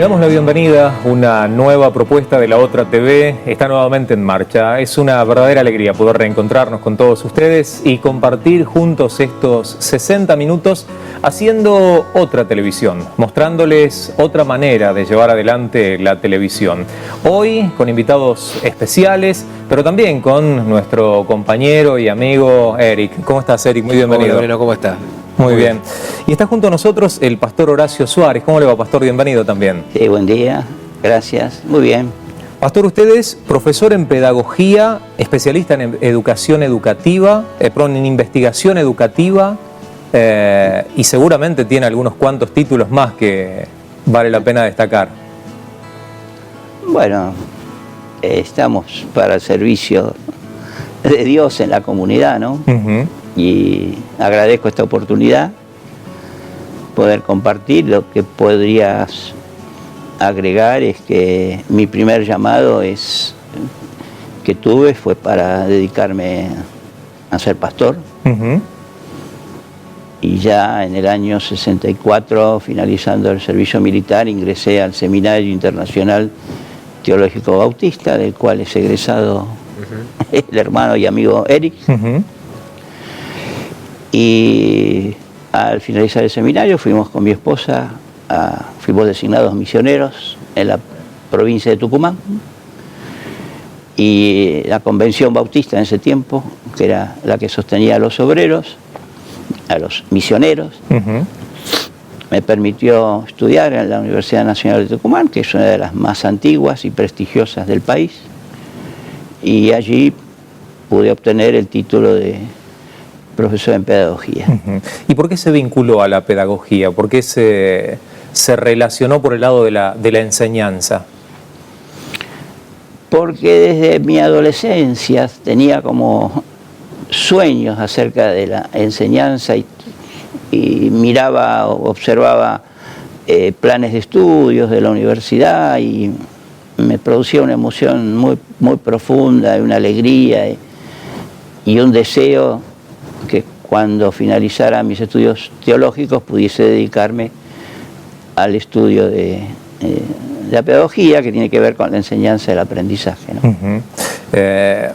Le damos la bienvenida, una nueva propuesta de La Otra TV está nuevamente en marcha. Es una verdadera alegría poder reencontrarnos con todos ustedes y compartir juntos estos 60 minutos haciendo otra televisión, mostrándoles otra manera de llevar adelante la televisión. Hoy con invitados especiales, pero también con nuestro compañero y amigo Eric. ¿Cómo estás, Eric? Muy bienvenido. Hola, ¿cómo estás? Muy bien. Y está junto a nosotros el pastor Horacio Suárez. ¿Cómo le va, pastor? Bienvenido también. Sí, buen día. Gracias. Muy bien. Pastor, usted es profesor en pedagogía, especialista en educación educativa, en investigación educativa y seguramente tiene algunos cuantos títulos más que vale la pena destacar. Bueno, estamos para el servicio de Dios en la comunidad, ¿no? Y agradezco esta oportunidad, poder compartir. Lo que podrías agregar es que mi primer llamado que tuve fue para dedicarme a ser pastor. Y ya en el año 64, finalizando el servicio militar, ingresé al Seminario Internacional Teológico Bautista, del cual es egresado el hermano y amigo Eric. Y al finalizar el seminario fuimos con mi esposa, fuimos designados misioneros en la provincia de Tucumán. Y la convención bautista en ese tiempo, que era la que sostenía a los obreros, a los misioneros, me permitió estudiar en la Universidad Nacional de Tucumán, que es una de las más antiguas y prestigiosas del país. Y allí pude obtener el título de profesor en pedagogía. ¿Y por qué se vinculó a la pedagogía? ¿Por qué se relacionó por el lado de la enseñanza? Porque desde mi adolescencia tenía como sueños acerca de la enseñanza y miraba, observaba planes de estudios de la universidad y me producía una emoción muy profunda, una alegría y un deseo que cuando finalizara mis estudios teológicos pudiese dedicarme al estudio de la pedagogía, que tiene que ver con la enseñanza y el aprendizaje, ¿no?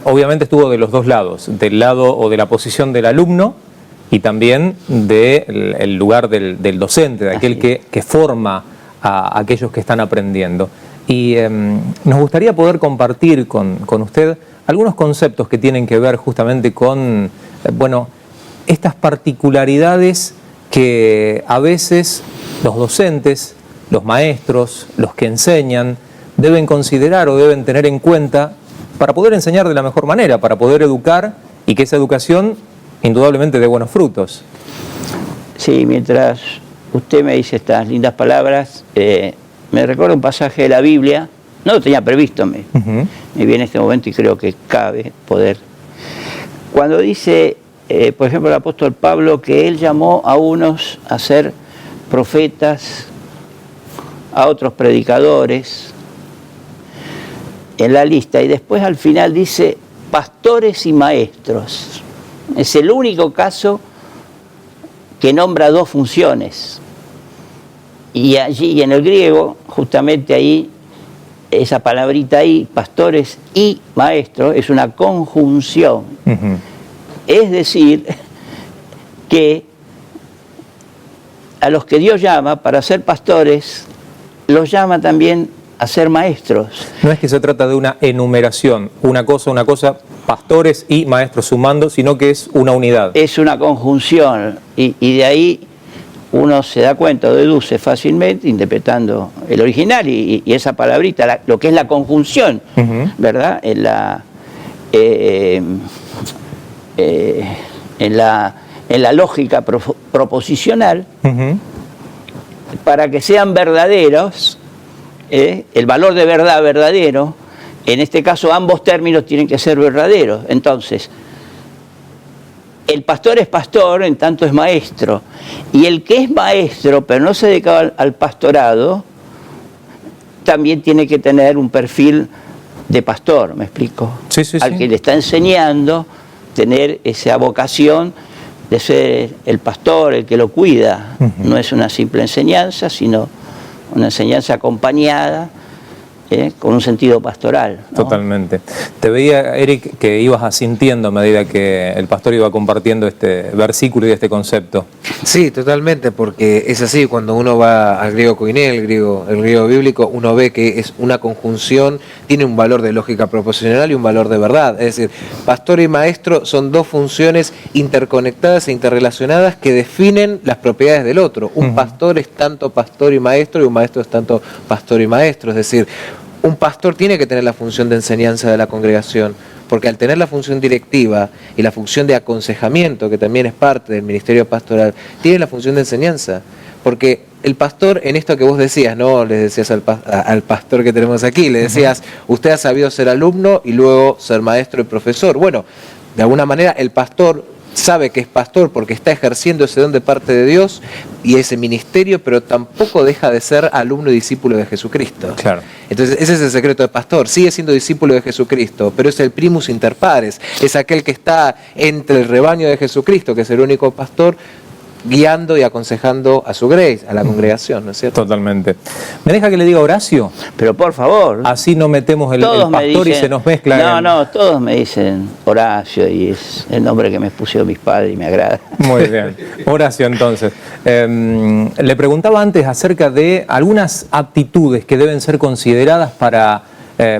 Obviamente estuvo de los dos lados, del lado o de la posición del alumno y también del lugar del docente, de aquel que forma a aquellos que están aprendiendo. Y nos gustaría poder compartir con usted algunos conceptos que tienen que ver justamente con, estas particularidades que a veces los docentes, los maestros, los que enseñan, deben considerar o deben tener en cuenta para poder enseñar de la mejor manera, para poder educar y que esa educación indudablemente dé buenos frutos. Sí, mientras usted me dice estas lindas palabras, me recuerda un pasaje de la Biblia, no lo tenía previsto, me viene en este momento y creo que cabe poder. Cuando dice, por ejemplo, el apóstol Pablo, que él llamó a unos a ser profetas, a otros predicadores, en la lista, y después al final dice pastores y maestros. Es el único caso que nombra dos funciones. Y allí, en el griego, justamente ahí, esa palabrita ahí, pastores y maestros, es una conjunción. Es decir, que a los que Dios llama para ser pastores, los llama también a ser maestros. No es que se trata de una enumeración, una cosa, pastores y maestros sumando, sino que es una unidad. Es una conjunción y de ahí uno se da cuenta o deduce fácilmente, interpretando el original y esa palabrita, lo que es la conjunción, ¿verdad? En la lógica proposicional, para que sean verdaderos, el valor de verdad verdadero, en este caso ambos términos tienen que ser verdaderos. Entonces, el pastor es pastor, en tanto es maestro. Y el que es maestro, pero no se dedica al pastorado, también tiene que tener un perfil de pastor, ¿me explico? Sí, sí, al sí. que le está enseñando, tener esa vocación de ser el pastor, el que lo cuida. No es una simple enseñanza, sino una enseñanza acompañada, con un sentido pastoral, ¿no? Totalmente. Te veía, Eric, que ibas asintiendo a medida que el pastor iba compartiendo este versículo y este concepto. Sí, totalmente, porque es así, cuando uno va al griego koiné, el griego bíblico, uno ve que es una conjunción, tiene un valor de lógica proposicional y un valor de verdad. Es decir, pastor y maestro son dos funciones interconectadas e interrelacionadas que definen las propiedades del otro. Un pastor es tanto pastor y un maestro es tanto pastor y maestro. Es decir, un pastor tiene que tener la función de enseñanza de la congregación, porque al tener la función directiva y la función de aconsejamiento, que también es parte del ministerio pastoral, tiene la función de enseñanza. Porque el pastor, en esto que vos decías, ¿no? Le decías al pastor que tenemos aquí, le decías, usted ha sabido ser alumno y luego ser maestro y profesor. Bueno, de alguna manera el pastor sabe que es pastor porque está ejerciendo ese don de parte de Dios y ese ministerio, pero tampoco deja de ser alumno y discípulo de Jesucristo. Claro. Entonces ese es el secreto del pastor, sigue siendo discípulo de Jesucristo, pero es el primus inter pares, es aquel que está entre el rebaño de Jesucristo, que es el único pastor, guiando y aconsejando a su grace, a la congregación, ¿no es cierto? Totalmente. ¿Me deja que le diga Horacio? Pero por favor. Así no metemos el todos pastor dicen, y se nos mezcla. No, todos me dicen Horacio y es el nombre que me pusieron mis padres y me agrada. Muy bien. Horacio, entonces. Le preguntaba antes acerca de algunas aptitudes que deben ser consideradas para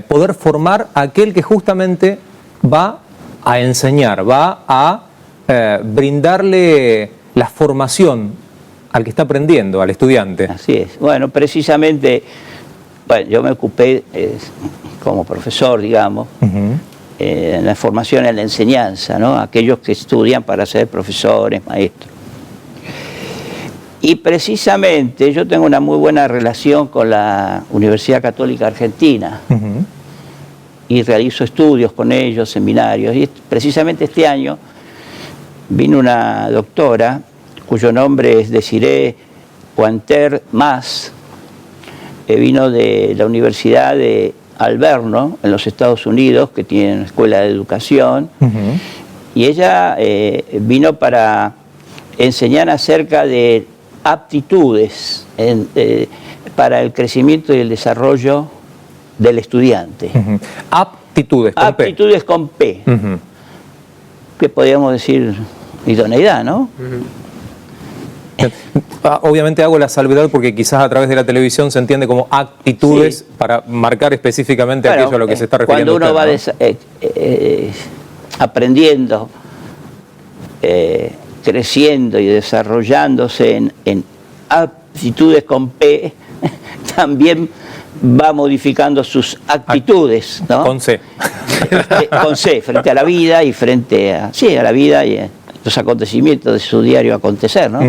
poder formar a aquel que justamente va a enseñar, va a brindarle la formación al que está aprendiendo, al estudiante. Así es. Bueno, precisamente, yo me ocupé como profesor, digamos, en la formación en la enseñanza, ¿no? Aquellos que estudian para ser profesores, maestros. Y precisamente yo tengo una muy buena relación con la Universidad Católica Argentina y realizo estudios con ellos, seminarios. Y precisamente este año vino una doctora, cuyo nombre es Desiree Pointer Mas, que vino de la Universidad de Alverno, en los Estados Unidos, que tiene una escuela de educación, y ella vino para enseñar acerca de aptitudes para el crecimiento y el desarrollo del estudiante. Aptitudes con P. Aptitudes con P. Que podríamos decir idoneidad, ¿no? Obviamente hago la salvedad porque quizás a través de la televisión se entiende como actitudes para marcar específicamente aquello a lo que se está refiriendo. Cuando uno usted, va aprendiendo, creciendo y desarrollándose en aptitudes con P, también va modificando sus actitudes, ¿no? Con C. Con C, frente a la vida y frente a la vida y a los acontecimientos de su diario acontecer, ¿no?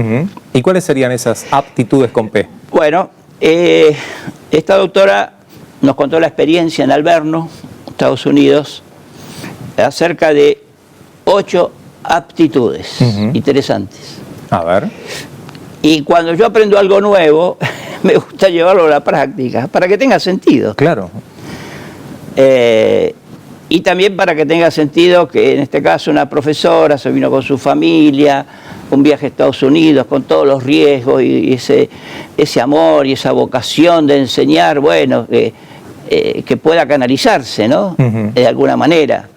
¿Y cuáles serían esas aptitudes con P? Bueno, esta doctora nos contó la experiencia en Alverno, Estados Unidos, acerca de 8 aptitudes interesantes. A ver. Y cuando yo aprendo algo nuevo, me gusta llevarlo a la práctica, para que tenga sentido. Claro. Y también para que tenga sentido que en este caso una profesora se vino con su familia, un viaje a Estados Unidos con todos los riesgos y ese amor y esa vocación de enseñar, bueno, que pueda canalizarse, ¿no? De alguna manera.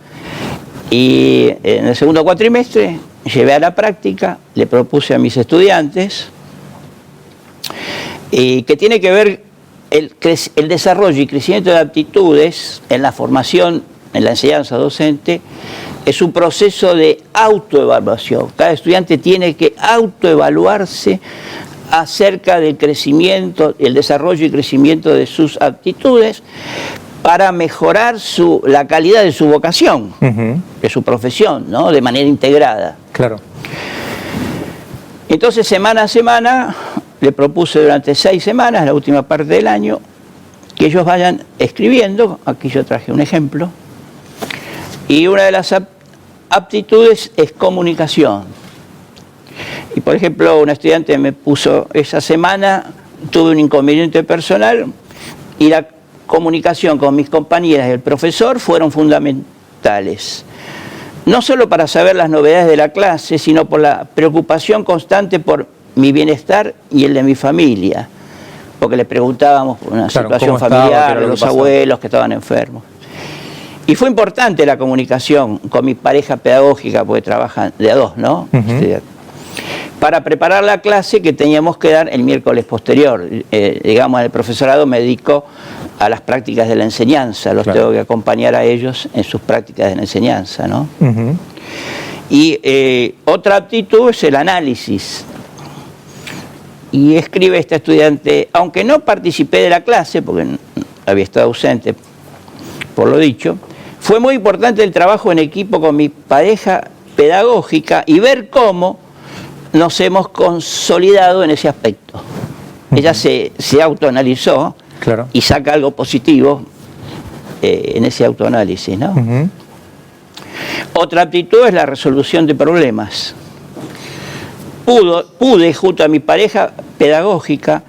Y en el segundo cuatrimestre llevé a la práctica, le propuse a mis estudiantes, que tiene que ver el desarrollo y crecimiento de aptitudes en la formación, en la enseñanza docente, es un proceso de autoevaluación. Cada estudiante tiene que autoevaluarse acerca del crecimiento, el desarrollo y crecimiento de sus aptitudes para mejorar la calidad de su vocación, de su profesión, ¿no? De manera integrada. Claro. Entonces, semana a semana, le propuse durante 6 semanas, la última parte del año, que ellos vayan escribiendo. Aquí yo traje un ejemplo. Y una de las aptitudes es comunicación. Y por ejemplo, un estudiante me puso, esa semana tuve un inconveniente personal y la comunicación con mis compañeras y el profesor fueron fundamentales. No solo para saber las novedades de la clase, sino por la preocupación constante por mi bienestar y el de mi familia. porque le preguntábamos por una Claro, situación ¿cómo estaba? ¿Qué familiar, era lo de que los pasaba? abuelos que estaban enfermos. Y fue importante la comunicación con mi pareja pedagógica, porque trabajan de a dos, ¿no? Para preparar la clase que teníamos que dar el miércoles posterior. Digamos, el profesorado me dedico a las prácticas de la enseñanza, los Claro. tengo que acompañar a ellos en sus prácticas de la enseñanza, ¿no? Ujú. Y otra aptitud es el análisis. Y escribe esta estudiante, aunque no participé de la clase, porque había estado ausente por lo dicho, fue muy importante el trabajo en equipo con mi pareja pedagógica y ver cómo nos hemos consolidado en ese aspecto. Ella se autoanalizó Claro. y saca algo positivo en ese autoanálisis, ¿no? Ujú. Otra aptitud es la resolución de problemas. Pude, junto a mi pareja pedagógica,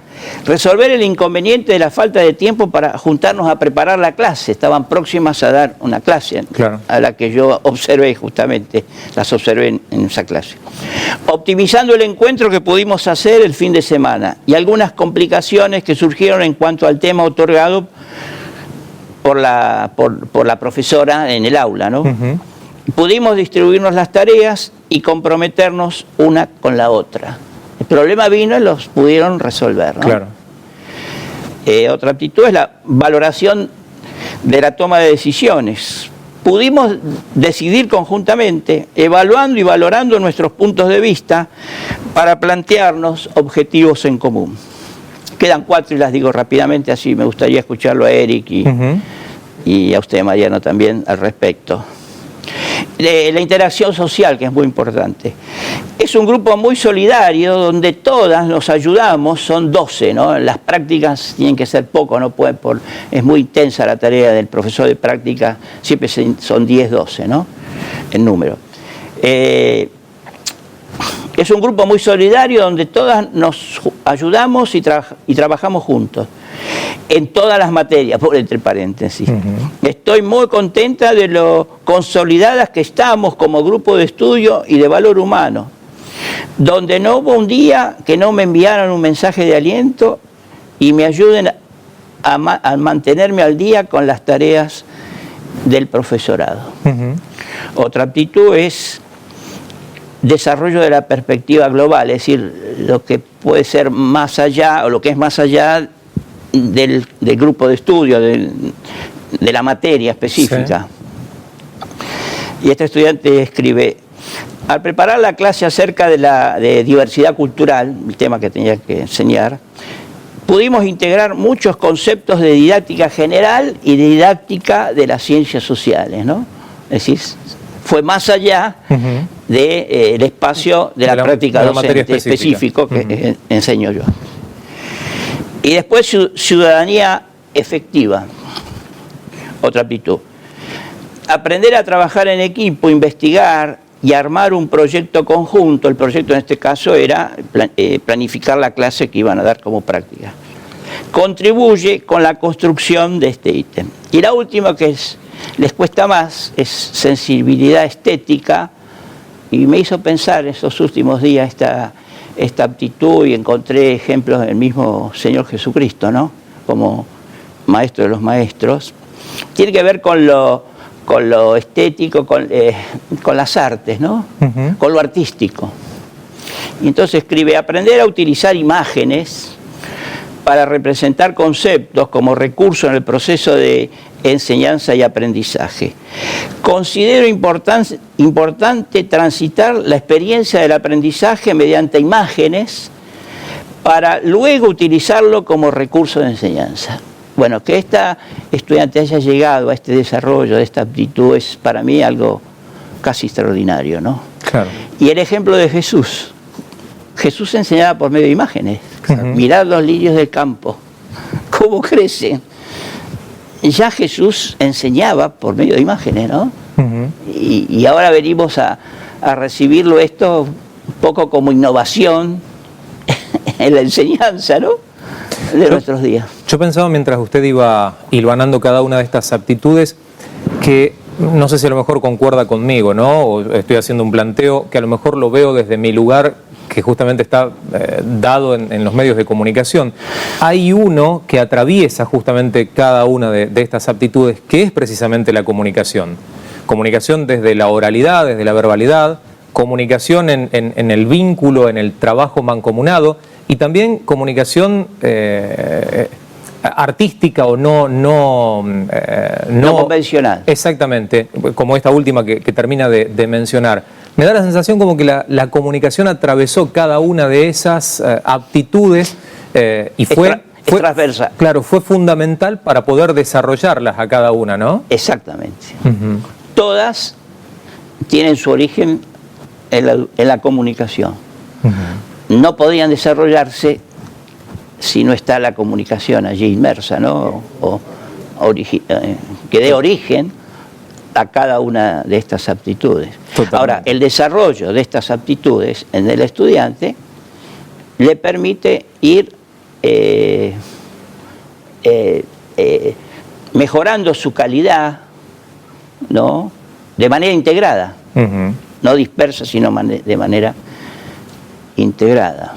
resolver el inconveniente de la falta de tiempo para juntarnos a preparar la clase. Estaban próximas a dar una clase, Claro. a la que yo observé justamente, las observé en esa clase. Optimizando el encuentro que pudimos hacer el fin de semana y algunas complicaciones que surgieron en cuanto al tema otorgado por la profesora en el aula, ¿no? Ujú. Pudimos distribuirnos las tareas y comprometernos una con la otra. El problema vino y los pudieron resolver, ¿no? Claro. Otra aptitud es la valoración de la toma de decisiones. Pudimos decidir conjuntamente, evaluando y valorando nuestros puntos de vista para plantearnos objetivos en común. Quedan 4 y las digo rápidamente, así me gustaría escucharlo a Eric Ujú. y a usted, Mariano, también al respecto. La interacción social, que es muy importante. Es un grupo muy solidario donde todas nos ayudamos, son 12, ¿no? Las prácticas tienen que ser poco, no pueden es muy intensa la tarea del profesor de práctica, siempre son 10, 12, ¿no? El número. Es un grupo muy solidario donde todas nos ayudamos y trabajamos juntos. En todas las materias, por entre paréntesis. Estoy muy contenta de lo consolidadas que estamos como grupo de estudio y de valor humano, donde no hubo un día que no me enviaran un mensaje de aliento y me ayuden a mantenerme al día con las tareas del profesorado. Ujú. Otra aptitud es desarrollo de la perspectiva global, es decir, lo que puede ser más allá o lo que es más allá del grupo de estudio, de la materia específica. Sí. Y este estudiante escribe, al preparar la clase acerca de diversidad cultural, el tema que tenía que enseñar, pudimos integrar muchos conceptos de didáctica general y de didáctica de las ciencias sociales, ¿no? Es decir, fue más allá del espacio de la práctica docente específico que enseño yo. Y después ciudadanía efectiva, otra aptitud. Aprender a trabajar en equipo, investigar y armar un proyecto conjunto. El proyecto en este caso era planificar la clase que iban a dar como práctica. Contribuye con la construcción de este ítem. Y la última, que les cuesta más, es sensibilidad estética, y me hizo pensar estos últimos días esta aptitud, y encontré ejemplos del mismo Señor Jesucristo, ¿no? Como maestro de los maestros. Tiene que ver con lo estético, con las artes, ¿no? Con lo artístico. Y entonces escribe, aprender a utilizar imágenes para representar conceptos como recurso en el proceso de enseñanza y aprendizaje. Considero importante transitar la experiencia del aprendizaje mediante imágenes para luego utilizarlo como recurso de enseñanza. Bueno, que esta estudiante haya llegado a este desarrollo de esta aptitud es para mí algo casi extraordinario, ¿no? Claro. Y el ejemplo de Jesús. Jesús enseñaba por medio de imágenes. Mirad los lirios del campo, cómo crecen. Ya Jesús enseñaba por medio de imágenes, ¿no? Y ahora venimos a recibirlo esto un poco como innovación en la enseñanza, ¿no? De nuestros días. Yo pensaba mientras usted iba hilvanando cada una de estas aptitudes que no sé si a lo mejor concuerda conmigo, ¿no? O estoy haciendo un planteo que a lo mejor lo veo desde mi lugar, que justamente está dado en los medios de comunicación. Hay uno que atraviesa justamente cada una de estas aptitudes, que es precisamente la comunicación. Comunicación desde la oralidad, desde la verbalidad, comunicación en el vínculo, en el trabajo mancomunado, y también comunicación artística o no convencional. Exactamente, como esta última que termina de mencionar. Me da la sensación como que la comunicación atravesó cada una de esas aptitudes y fue transversal. Claro, fue fundamental para poder desarrollarlas a cada una, ¿no? Exactamente. Todas tienen su origen en la comunicación. No podían desarrollarse si no está la comunicación allí inmersa, ¿no? Que dé origen a cada una de estas aptitudes. Totalmente. Ahora, el desarrollo de estas aptitudes en el estudiante le permite ir mejorando su calidad, ¿no? De manera integrada, no dispersa, sino de manera integrada.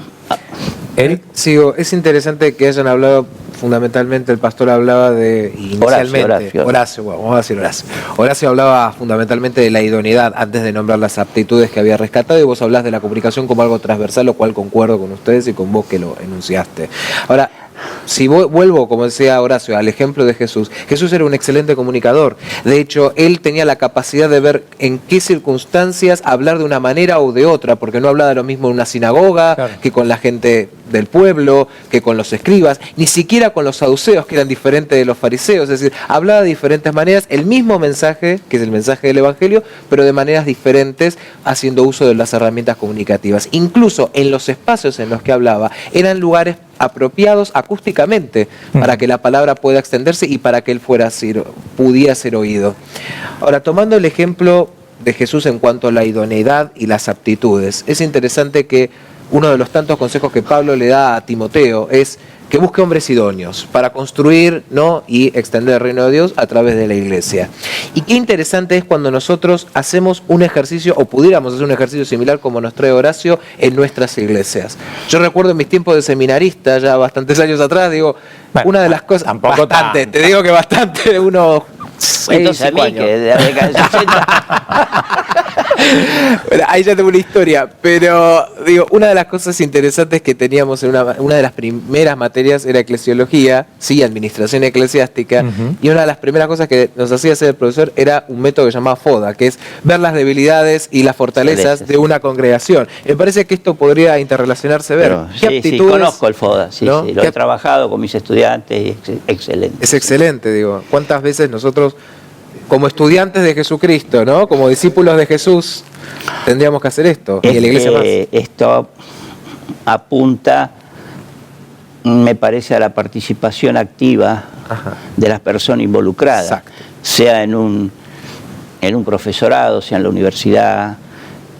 Eric. Sigo, es interesante que hayan hablado, fundamentalmente el pastor hablaba de, inicialmente, Horacio, bueno, vamos a decir Horacio. Horacio hablaba fundamentalmente de la idoneidad antes de nombrar las aptitudes que había rescatado, y vos hablás de la comunicación como algo transversal, lo cual concuerdo con ustedes y con vos que lo enunciaste. Ahora, si vuelvo, como decía Horacio, al ejemplo de Jesús, Jesús era un excelente comunicador. De hecho, él tenía la capacidad de ver en qué circunstancias hablar de una manera o de otra, porque no hablaba de lo mismo en una sinagoga, claro, que con la gente del pueblo, que con los escribas, ni siquiera con los saduceos, que eran diferentes de los fariseos. Es decir, hablaba de diferentes maneras, el mismo mensaje, que es el mensaje del Evangelio, pero de maneras diferentes, haciendo uso de las herramientas comunicativas. Incluso en los espacios en los que hablaba, eran lugares apropiados acústicamente para que la palabra pueda extenderse y para que él pudiera ser oído. Ahora, tomando el ejemplo de Jesús en cuanto a la idoneidad y las aptitudes, es interesante que uno de los tantos consejos que Pablo le da a Timoteo es que busque hombres idóneos para construir, ¿no?, y extender el reino de Dios a través de la iglesia. Y qué interesante es cuando nosotros hacemos un ejercicio, o pudiéramos hacer un ejercicio similar como nos trae Horacio en nuestras iglesias. Yo recuerdo en mis tiempos de seminarista, ya bastantes años atrás, digo, bueno, una de las cosas, tampoco bastante, tanto. te digo que bastante, unos 6 5 años. Que de la década del 60. Bueno, ahí ya tengo una historia, pero digo, una de las cosas interesantes que teníamos en una de las primeras materias era eclesiología, sí, administración eclesiástica, y una de las primeras cosas que nos hacía hacer el profesor era un método que se llamaba FODA, que es ver las debilidades y las fortalezas de una congregación. Me parece que esto podría interrelacionarse, ver qué aptitudes. Sí, conozco el FODA, sí, ¿no? Sí, lo he trabajado con mis estudiantes y es excelente. Es excelente, digo, ¿cuántas veces nosotros, como estudiantes de Jesucristo, ¿no?, como discípulos de Jesús, tendríamos que hacer esto? Y en la iglesia más. Esto apunta, me parece, a la participación activa de las personas involucradas. Exacto. Sea en un profesorado, sea en la universidad,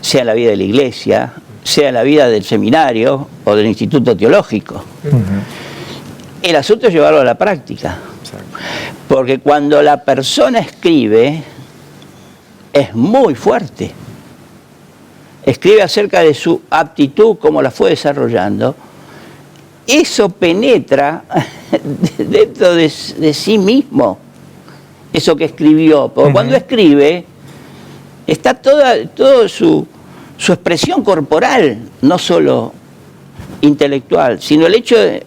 sea en la vida de la iglesia, sea en la vida del seminario o del instituto teológico. El asunto es llevarlo a la práctica. Porque cuando la persona escribe, es muy fuerte. Escribe acerca de su aptitud, cómo la fue desarrollando. Eso penetra dentro de sí mismo, eso que escribió. Porque cuando escribe, está toda su expresión corporal, no solo intelectual, sino el hecho de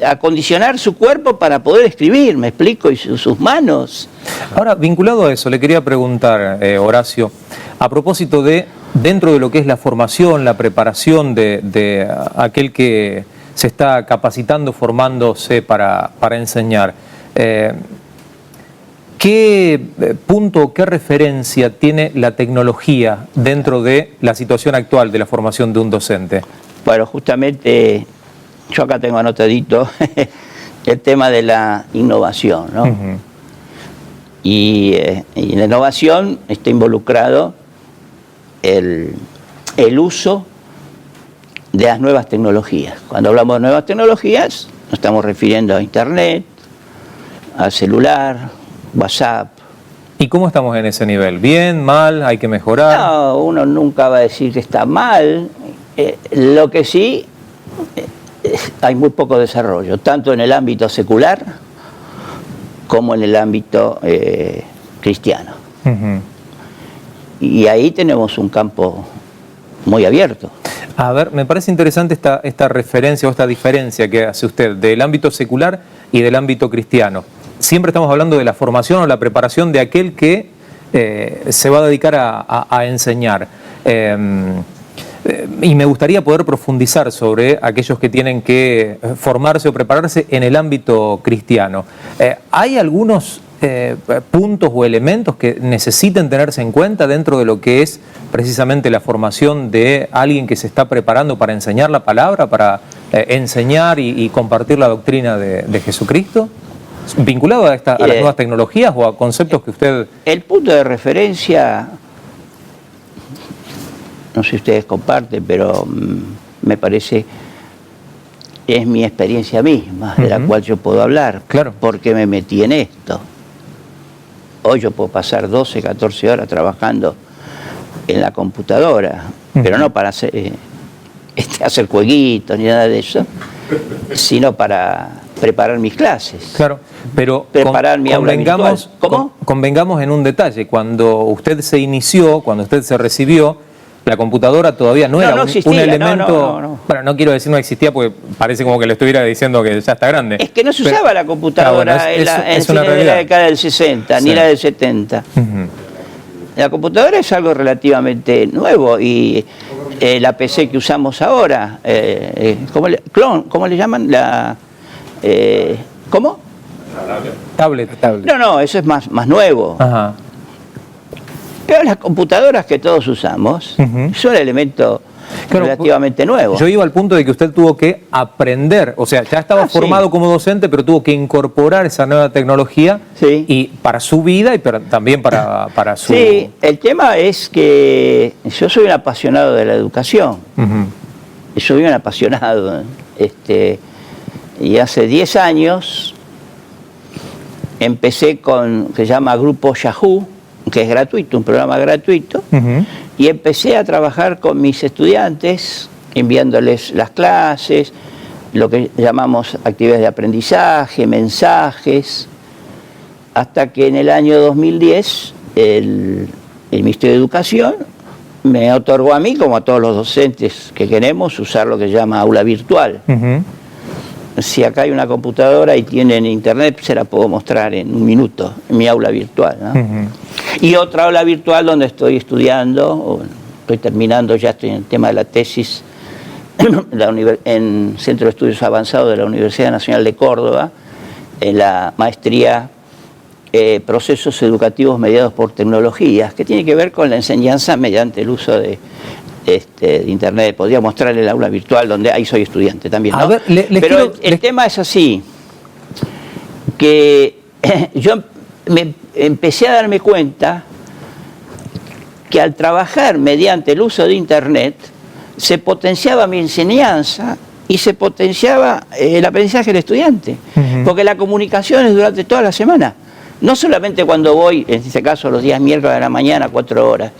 acondicionar su cuerpo para poder escribir, me explico, y sus manos. Ahora, vinculado a eso, le quería preguntar, Horacio, a propósito de, dentro de lo que es la formación, la preparación de aquel que se está capacitando, formándose para enseñar, ¿qué punto, qué referencia tiene la tecnología dentro de la situación actual de la formación de un docente? Bueno, justamente yo acá tengo anotadito el tema de la innovación, ¿no? Y en la innovación está involucrado el uso de las nuevas tecnologías. Cuando hablamos de nuevas tecnologías, nos estamos refiriendo a Internet, al celular, WhatsApp. ¿Y cómo estamos en ese nivel? ¿Bien, mal, hay que mejorar? No, uno nunca va a decir que está mal. Lo que sí, hay muy poco desarrollo, tanto en el ámbito secular como en el ámbito cristiano. Ujú. Y ahí tenemos un campo muy abierto. A ver, me parece interesante esta referencia o esta diferencia que hace usted del ámbito secular y del ámbito cristiano. Siempre estamos hablando de la formación o la preparación de aquel que se va a dedicar a enseñar. Y me gustaría poder profundizar sobre aquellos que tienen que formarse o prepararse en el ámbito cristiano. ¿Hay algunos puntos o elementos que necesiten tenerse en cuenta dentro de lo que es precisamente la formación de alguien que se está preparando para enseñar la palabra, para enseñar y compartir la doctrina de Jesucristo? ¿Vinculado a las nuevas tecnologías o a conceptos que usted...? El punto de referencia, no sé si ustedes comparten, pero me parece es mi experiencia misma, de la cual yo puedo hablar, Claro. porque me metí en esto. Hoy yo puedo pasar 12, 14 horas trabajando en la computadora, pero no para hacer jueguitos ni nada de eso, sino para preparar mis clases. Claro, pero Preparar mi aula virtual. ¿Cómo? Convengamos en un detalle. Cuando usted se inició, cuando usted se recibió, la computadora todavía no era no un existía, elemento... no. Bueno, no quiero decir no existía porque parece como que le estuviera diciendo que ya está grande. Es que no se usaba la computadora Claro, bueno, en es una fines de la realidad. década del 60, Sí. ni la del 70. Ujú. La computadora es algo relativamente nuevo y la PC que usamos ahora, ¿cómo le llaman? ¿Cómo? Tablet. No, eso es más nuevo. Ajá. Pero las computadoras que todos usamos Ujú. son elementos Claro, relativamente nuevos. Yo iba al punto de que usted tuvo que aprender, o sea, ya estaba formado sí. como docente, pero tuvo que incorporar esa nueva tecnología Sí. y para su vida y también para su... Sí, el tema es que yo soy un apasionado de la educación. Ujú. Soy un apasionado. Y hace 10 años empecé con, que se llama Grupo Yahoo, que es gratuito, un programa gratuito, Ujú. y empecé a trabajar con mis estudiantes, enviándoles las clases, lo que llamamos actividades de aprendizaje, mensajes, hasta que en el año 2010 el Ministerio de Educación me otorgó a mí, como a todos los docentes que queremos, usar lo que se llama aula virtual. Ujú. Si acá hay una computadora y tienen internet, se la puedo mostrar en un minuto, en mi aula virtual, ¿no? Ujú. Y otra aula virtual donde estoy estudiando, estoy terminando, ya estoy en el tema de la tesis, en Centro de Estudios Avanzados de la Universidad Nacional de Córdoba, en la maestría Procesos Educativos Mediados por Tecnologías, que tiene que ver con la enseñanza mediante el uso de internet. Podría mostrarle el aula virtual donde ahí soy estudiante también, ¿no? A ver, Pero el tema es así, que yo me empecé a darme cuenta que al trabajar mediante el uso de internet se potenciaba mi enseñanza y se potenciaba el aprendizaje del estudiante, porque la comunicación es durante toda la semana, no solamente cuando voy, en este caso los días miércoles de la mañana, 4 horas,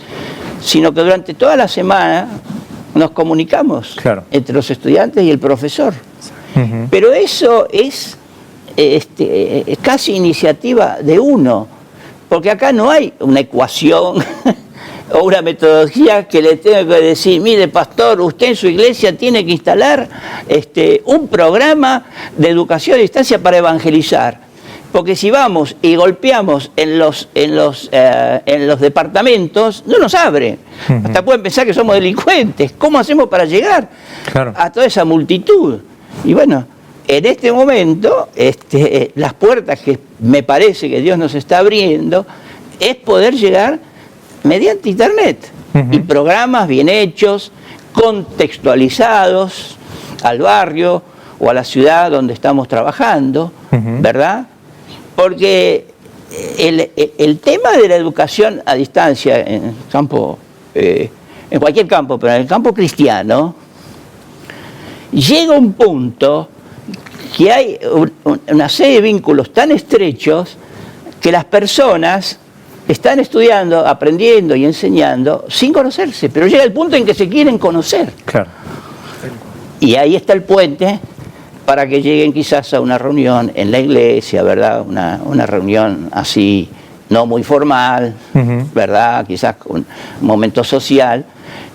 sino que durante toda la semana nos comunicamos entre los estudiantes y el profesor. Ujú. Pero eso es casi iniciativa de uno, porque acá no hay una ecuación o una metodología que le tenga que decir, mire pastor, usted en su iglesia tiene que instalar un programa de educación a distancia para evangelizar. Porque si vamos y golpeamos en los departamentos, no nos abre. Hasta pueden pensar que somos delincuentes. ¿Cómo hacemos para llegar a toda esa multitud? Y bueno, en este momento, las puertas que me parece que Dios nos está abriendo es poder llegar mediante internet. Y programas bien hechos, contextualizados al barrio o a la ciudad donde estamos trabajando, ¿verdad? Porque el tema de la educación a distancia en campo, en cualquier campo, pero en el campo cristiano, llega un punto que hay una serie de vínculos tan estrechos que las personas están estudiando, aprendiendo y enseñando sin conocerse, pero llega el punto en que se quieren conocer. Claro. Y ahí está el puente para que lleguen quizás a una reunión en la iglesia, ¿verdad? Una reunión así, no muy formal, ¿verdad? Quizás con un momento social,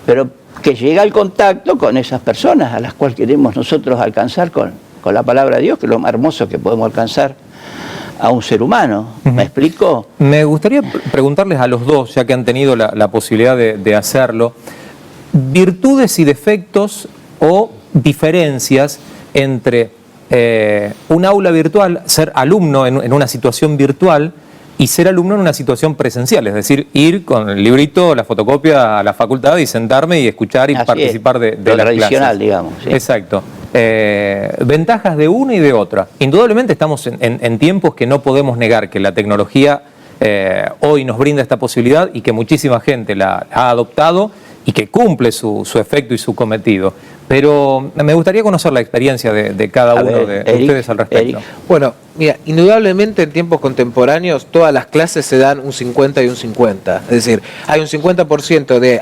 pero que llegue al contacto con esas personas a las cuales queremos nosotros alcanzar con la palabra de Dios, que es lo más hermoso que podemos alcanzar a un ser humano. ¿Me explico? Me gustaría preguntarles a los dos, ya que han tenido la posibilidad de hacerlo, virtudes y defectos o diferencias entre un aula virtual, ser alumno en una situación virtual, y ser alumno en una situación presencial, es decir, ir con el librito, la fotocopia a la facultad y sentarme y escuchar y Así participar de lo las tradicional, clases. digamos. Sí. Exacto. Ventajas de una y de otra. Indudablemente estamos en tiempos que no podemos negar que la tecnología hoy nos brinda esta posibilidad y que muchísima gente la ha adoptado y que cumple su efecto y su cometido. Pero me gustaría conocer la experiencia de cada uno de ustedes al respecto. Bueno, mira, indudablemente en tiempos contemporáneos todas las clases se dan un 50 y un 50. Es decir, hay un 50% de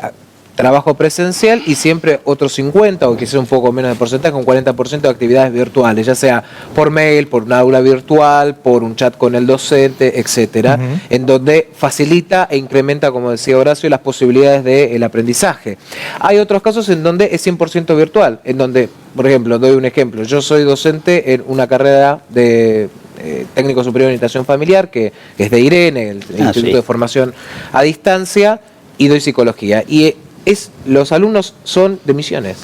trabajo presencial y siempre otro 50 o quizás un poco menos de porcentaje, un 40% de actividades virtuales, ya sea por mail, por un aula virtual, por un chat con el docente, etcétera, en donde facilita e incrementa, como decía Horacio, las posibilidades del aprendizaje. Hay otros casos en donde es 100% virtual, en donde, por ejemplo, doy un ejemplo, yo soy docente en una carrera de técnico superior en orientación familiar, que es de IRENE, el Instituto de Formación a Distancia, y doy psicología. Y los alumnos son de Misiones.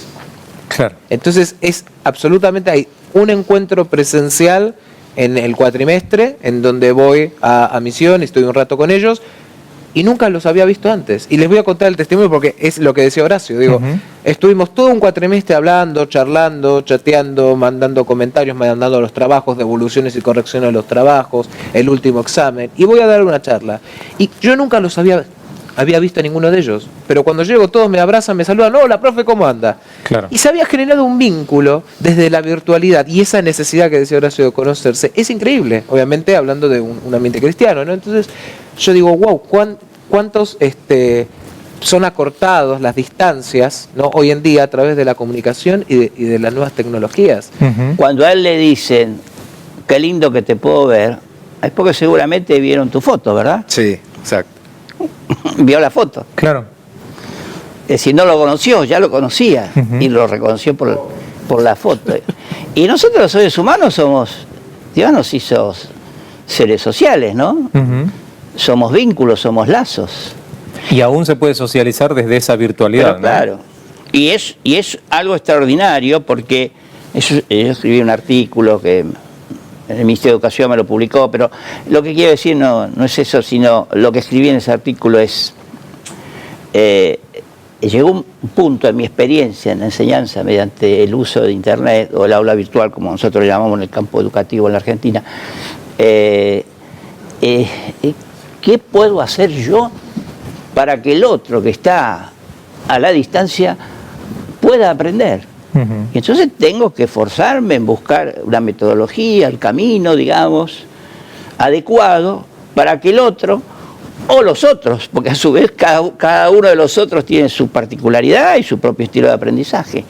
Claro. Entonces es absolutamente, hay un encuentro presencial en el cuatrimestre en donde voy a Misión y estoy un rato con ellos y nunca los había visto antes. Y les voy a contar el testimonio porque es lo que decía Horacio. Digo, estuvimos todo un cuatrimestre hablando, charlando, chateando, mandando comentarios, mandando los trabajos, devoluciones y correcciones de los trabajos, el último examen, y voy a dar una charla. Y yo nunca los había visto a ninguno de ellos, pero cuando llego todos me abrazan, me saludan, hola profe, ¿cómo anda? Claro. Y se había generado un vínculo desde la virtualidad y esa necesidad que decía Horacio de conocerse es increíble, obviamente hablando de un ambiente cristiano, ¿no? Entonces yo digo, wow, cuántos son acortados las distancias, ¿no? Hoy en día a través de la comunicación y de las nuevas tecnologías. Cuando a él le dicen, qué lindo que te puedo ver, es porque seguramente vieron tu foto, ¿verdad? Sí, exacto. Vio la foto. Claro. Si no lo conoció, ya lo conocía y lo reconoció por la foto. Y nosotros los seres humanos Dios nos hizo seres sociales, ¿no? Somos vínculos, somos lazos. Y aún se puede socializar desde esa virtualidad. Pero, claro. Y es algo extraordinario porque yo escribí un artículo que el Ministerio de Educación me lo publicó, pero lo que quiero decir no es eso, sino lo que escribí en ese artículo es, llegó un punto en mi experiencia en la enseñanza mediante el uso de Internet o el aula virtual, como nosotros lo llamamos en el campo educativo en la Argentina, ¿qué puedo hacer yo para que el otro que está a la distancia pueda aprender? Y entonces tengo que esforzarme en buscar una metodología, el camino, digamos, adecuado para que el otro, o los otros, porque a su vez cada uno de los otros tiene su particularidad y su propio estilo de aprendizaje.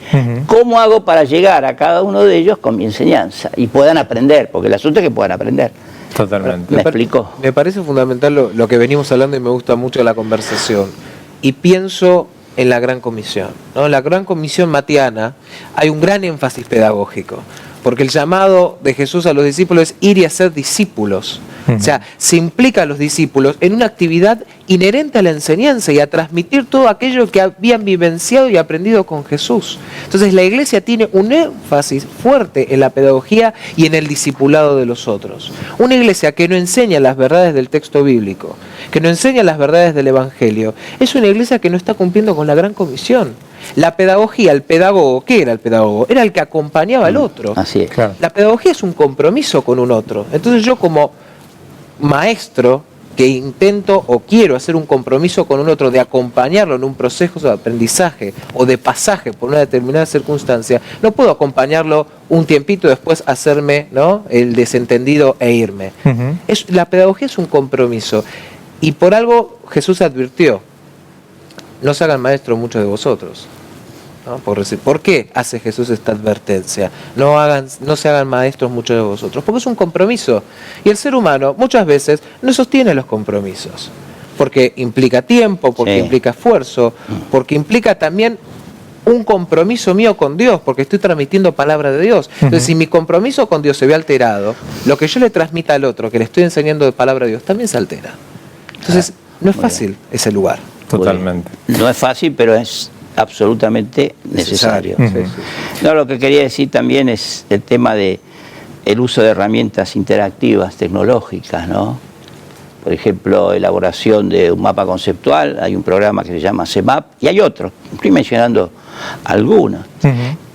¿Cómo hago para llegar a cada uno de ellos con mi enseñanza y puedan aprender? Porque el asunto es que puedan aprender. Totalmente. ¿Me explico? Me parece fundamental lo que venimos hablando y me gusta mucho la conversación. Y pienso en la Gran Comisión, ¿no? En la Gran Comisión matiana hay un gran énfasis pedagógico, porque el llamado de Jesús a los discípulos es ir y hacer discípulos. O sea, se implica a los discípulos en una actividad inherente a la enseñanza y a transmitir todo aquello que habían vivenciado y aprendido con Jesús. Entonces la Iglesia tiene un énfasis fuerte en la pedagogía y en el discipulado de los otros. Una Iglesia que no enseña las verdades del texto bíblico, que no enseña las verdades del Evangelio, es una Iglesia que no está cumpliendo con la Gran Comisión. La pedagogía, el pedagogo, ¿qué era el pedagogo? Era el que acompañaba al otro. Así es. Claro. La pedagogía es un compromiso con un otro. Entonces yo como maestro que intento o quiero hacer un compromiso con un otro de acompañarlo en un proceso de aprendizaje o de pasaje por una determinada circunstancia, no puedo acompañarlo un tiempito después hacerme, ¿no?, el desentendido e irme. La pedagogía es un compromiso. Y por algo Jesús advirtió, no se hagan maestros muchos de vosotros. ¿No? ¿Por qué hace Jesús esta advertencia? No se hagan maestros muchos de vosotros. Porque es un compromiso. Y el ser humano muchas veces no sostiene los compromisos. Porque implica tiempo, porque implica esfuerzo, porque implica también un compromiso mío con Dios, porque estoy transmitiendo palabra de Dios. Entonces, si mi compromiso con Dios se ve alterado, lo que yo le transmita al otro, que le estoy enseñando de palabra de Dios, también se altera. Entonces, no es fácil ese lugar. Totalmente. No es fácil, pero es absolutamente necesario. No, lo que quería decir también es el tema de el uso de herramientas interactivas, tecnológicas, ¿no? Por ejemplo, elaboración de un mapa conceptual, hay un programa que se llama CMAP y hay otro, estoy mencionando algunos.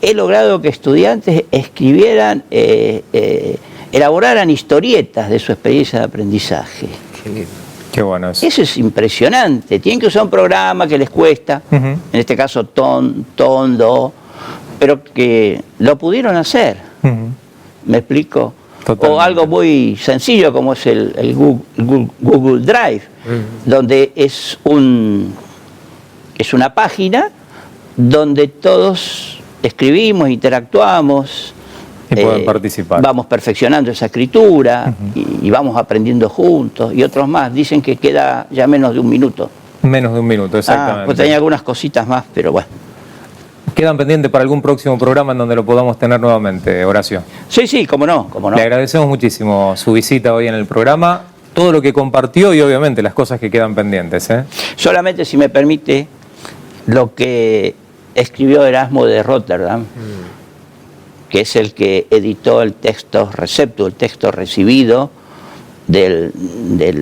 He logrado que estudiantes escribieran, elaboraran historietas de su experiencia de aprendizaje. Qué lindo. Qué bueno eso. Eso es impresionante. Tienen que usar un programa que les cuesta, en este caso Tondo, pero que lo pudieron hacer. ¿Me explico? Totalmente. O algo muy sencillo como es el Google Drive, donde es una página donde todos escribimos, interactuamos. Y pueden participar. Vamos perfeccionando esa escritura y vamos aprendiendo juntos. Y otros más dicen que queda ya menos de un minuto. Menos de un minuto, exactamente. Pues tenía algunas cositas más, pero bueno. ¿Quedan pendientes para algún próximo programa en donde lo podamos tener nuevamente, Horacio? Sí, cómo no. Le agradecemos muchísimo su visita hoy en el programa, todo lo que compartió y obviamente las cosas que quedan pendientes. Solamente, si me permite, lo que escribió Erasmo de Rotterdam, que es el que editó el texto recepto, el texto recibido del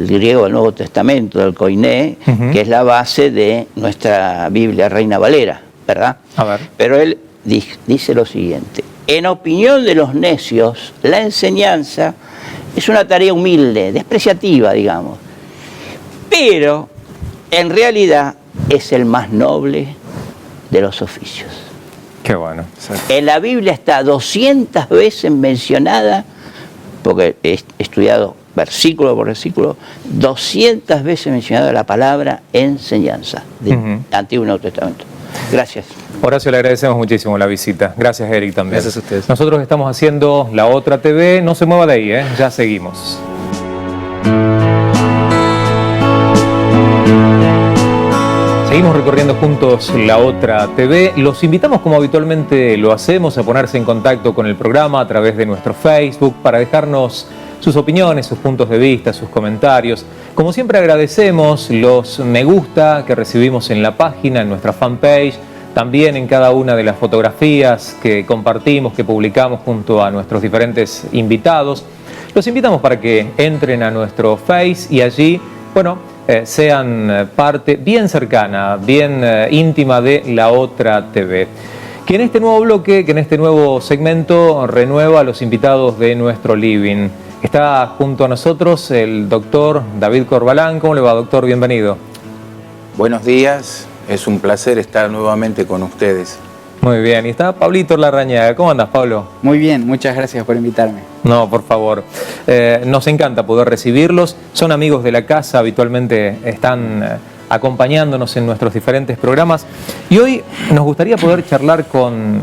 griego del Nuevo Testamento, del Koiné, que es la base de nuestra Biblia Reina Valera, ¿verdad? A ver. Pero él dice lo siguiente: en opinión de los necios, la enseñanza es una tarea humilde, despreciativa, digamos, pero en realidad es el más noble de los oficios. Qué bueno. En la Biblia está 200 veces mencionada, porque he estudiado versículo por versículo, 200 veces mencionada la palabra enseñanza del Antiguo y Nuevo Testamento. Gracias. Horacio, le agradecemos muchísimo la visita. Gracias, Eric, también. Gracias a ustedes. Nosotros estamos haciendo La Otra TV. No se mueva de ahí, ya seguimos. Seguimos recorriendo juntos La Otra TV. Los invitamos, como habitualmente lo hacemos, a ponerse en contacto con el programa a través de nuestro Facebook para dejarnos sus opiniones, sus puntos de vista, sus comentarios. Como siempre, agradecemos los me gusta que recibimos en la página, en nuestra fanpage, también en cada una de las fotografías que compartimos, que publicamos junto a nuestros diferentes invitados. Los invitamos para que entren a nuestro Face y allí, sean parte bien cercana, bien íntima de La Otra TV. Que en este nuevo bloque, que en este nuevo segmento renueva a los invitados de nuestro living. Está junto a nosotros el doctor David Corbalán. ¿Cómo le va, doctor? Bienvenido. Buenos días, es un placer estar nuevamente con ustedes. Muy bien, y está Pablito Larrañaga. ¿Cómo andas, Pablo? Muy bien, muchas gracias por invitarme. No, por favor. Nos encanta poder recibirlos. Son amigos de la casa, habitualmente están acompañándonos en nuestros diferentes programas. Y hoy nos gustaría poder charlar con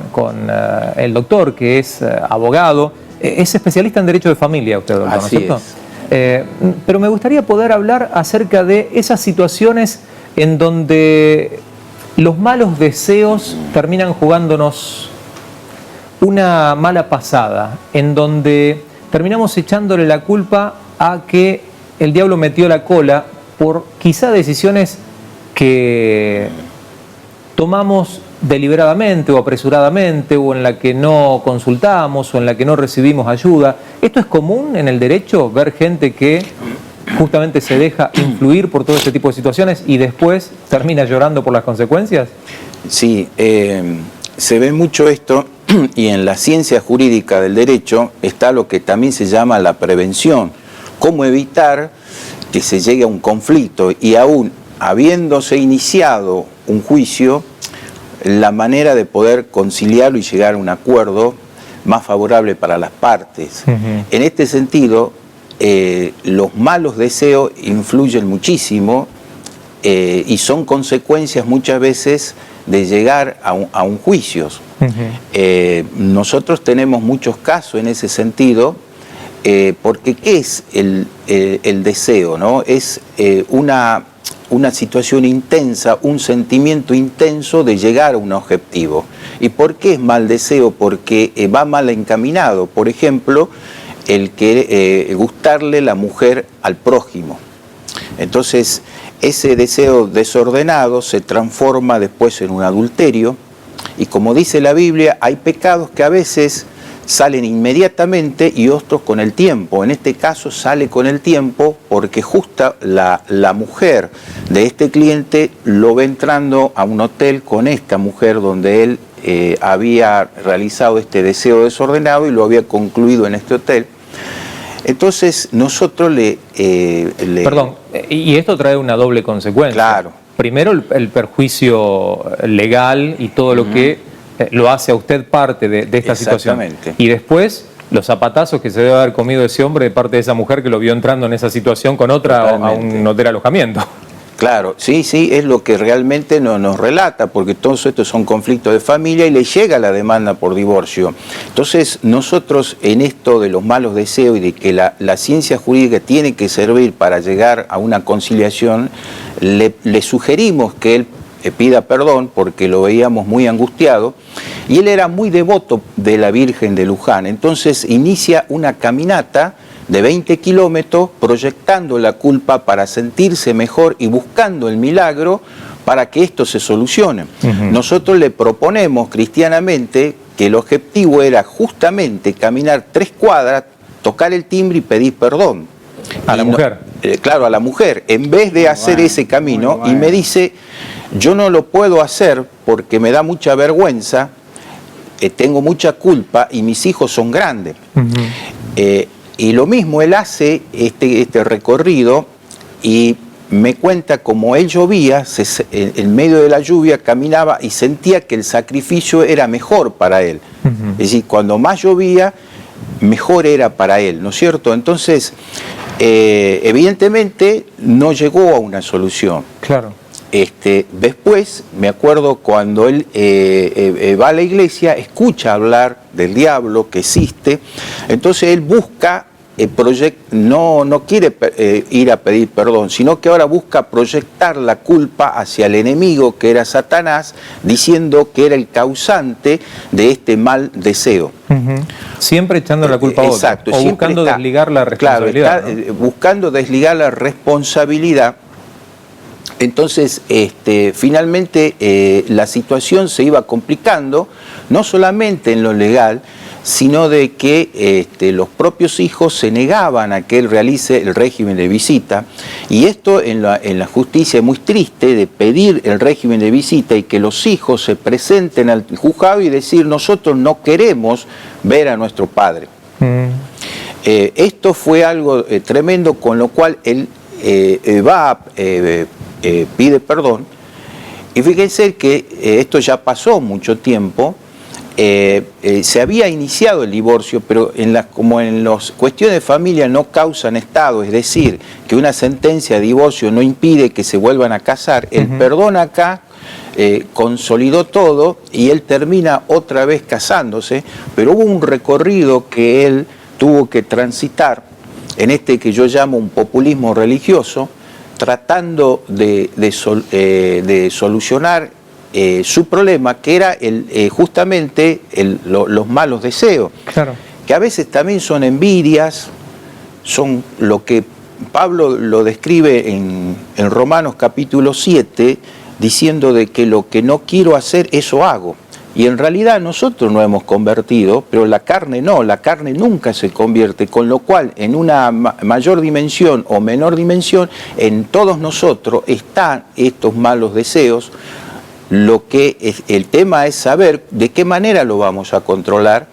el doctor, que es abogado, es especialista en Derecho de Familia, usted, doctor, ¿no es cierto? Pero me gustaría poder hablar acerca de esas situaciones en donde los malos deseos terminan jugándonos una mala pasada, en donde terminamos echándole la culpa a que el diablo metió la cola por quizá decisiones que tomamos deliberadamente o apresuradamente, o en la que no consultamos o en la que no recibimos ayuda. ¿Esto es común en el derecho, ver gente que justamente se deja influir por todo este tipo de situaciones y después termina llorando por las consecuencias? Sí, se ve mucho esto, y en la ciencia jurídica del derecho está lo que también se llama la prevención. Cómo evitar que se llegue a un conflicto, y aún habiéndose iniciado un juicio, la manera de poder conciliarlo y llegar a un acuerdo más favorable para las partes. En este sentido, los malos deseos influyen muchísimo y son consecuencias muchas veces de llegar a un juicio. Nosotros tenemos muchos casos en ese sentido, porque ¿qué es el deseo, ¿no? Es una situación intensa, un sentimiento intenso de llegar a un objetivo. ¿Y por qué es mal deseo? Porque va mal encaminado. Por ejemplo, el que gustarle la mujer al prójimo. Entonces, ese deseo desordenado se transforma después en un adulterio, y como dice la Biblia, hay pecados que a veces salen inmediatamente y otros con el tiempo. En este caso sale con el tiempo porque justo la mujer de este cliente lo ve entrando a un hotel con esta mujer donde él había realizado este deseo desordenado y lo había concluido en este hotel. Entonces nosotros Perdón, y esto trae una doble consecuencia. Claro. Primero el perjuicio legal y todo lo que lo hace a usted parte de esta situación. Y después los zapatazos que se debe haber comido ese hombre de parte de esa mujer que lo vio entrando en esa situación con otra a un hotel alojamiento. Claro, sí, es lo que realmente nos relata, porque todos estos son conflictos de familia y le llega la demanda por divorcio. Entonces, nosotros en esto de los malos deseos y de que la ciencia jurídica tiene que servir para llegar a una conciliación, le sugerimos que él pida perdón porque lo veíamos muy angustiado, y él era muy devoto de la Virgen de Luján. Entonces inicia una caminata de 20 kilómetros proyectando la culpa para sentirse mejor y buscando el milagro para que esto se solucione. Nosotros le proponemos cristianamente que el objetivo era justamente caminar 3 cuadras, tocar el timbre y pedir perdón. ¿A la mujer? Claro, a la mujer, en vez de hacer ese camino, y me dice, yo no lo puedo hacer porque me da mucha vergüenza, tengo mucha culpa y mis hijos son grandes. Y lo mismo, él hace este recorrido y me cuenta como él llovía, en medio de la lluvia caminaba y sentía que el sacrificio era mejor para él. Es decir, cuando más llovía, mejor era para él, ¿no es cierto? Entonces, evidentemente no llegó a una solución. Claro. Después, me acuerdo cuando él va a la iglesia, escucha hablar del diablo que existe, entonces él busca, no quiere ir a pedir perdón, sino que ahora busca proyectar la culpa hacia el enemigo, que era Satanás, diciendo que era el causante de este mal deseo. Siempre echando la culpa a otro. Exacto, o buscando desligar la responsabilidad. Claro, ¿no? Buscando desligar la responsabilidad. Entonces, finalmente la situación se iba complicando, no solamente en lo legal, sino de que los propios hijos se negaban a que él realice el régimen de visita, y esto en la justicia es muy triste, de pedir el régimen de visita y que los hijos se presenten al juzgado y decir, nosotros no queremos ver a nuestro padre. Esto fue algo tremendo, con lo cual él pide perdón, y fíjense que esto ya pasó mucho tiempo. Se había iniciado el divorcio, pero como en las cuestiones de familia no causan estado, es decir, que una sentencia de divorcio no impide que se vuelvan a casar, el perdón acá consolidó todo y él termina otra vez casándose, pero hubo un recorrido que él tuvo que transitar, en que yo llamo un populismo religioso, tratando de solucionar su problema, que era justamente los malos deseos, claro, que a veces también son envidias, son lo que Pablo lo describe en Romanos capítulo 7, diciendo de que lo que no quiero hacer, eso hago. Y en realidad nosotros nos hemos convertido, pero la carne no, la carne nunca se convierte, con lo cual en una mayor dimensión o menor dimensión, en todos nosotros están estos malos deseos. Lo que el tema es saber de qué manera lo vamos a controlar,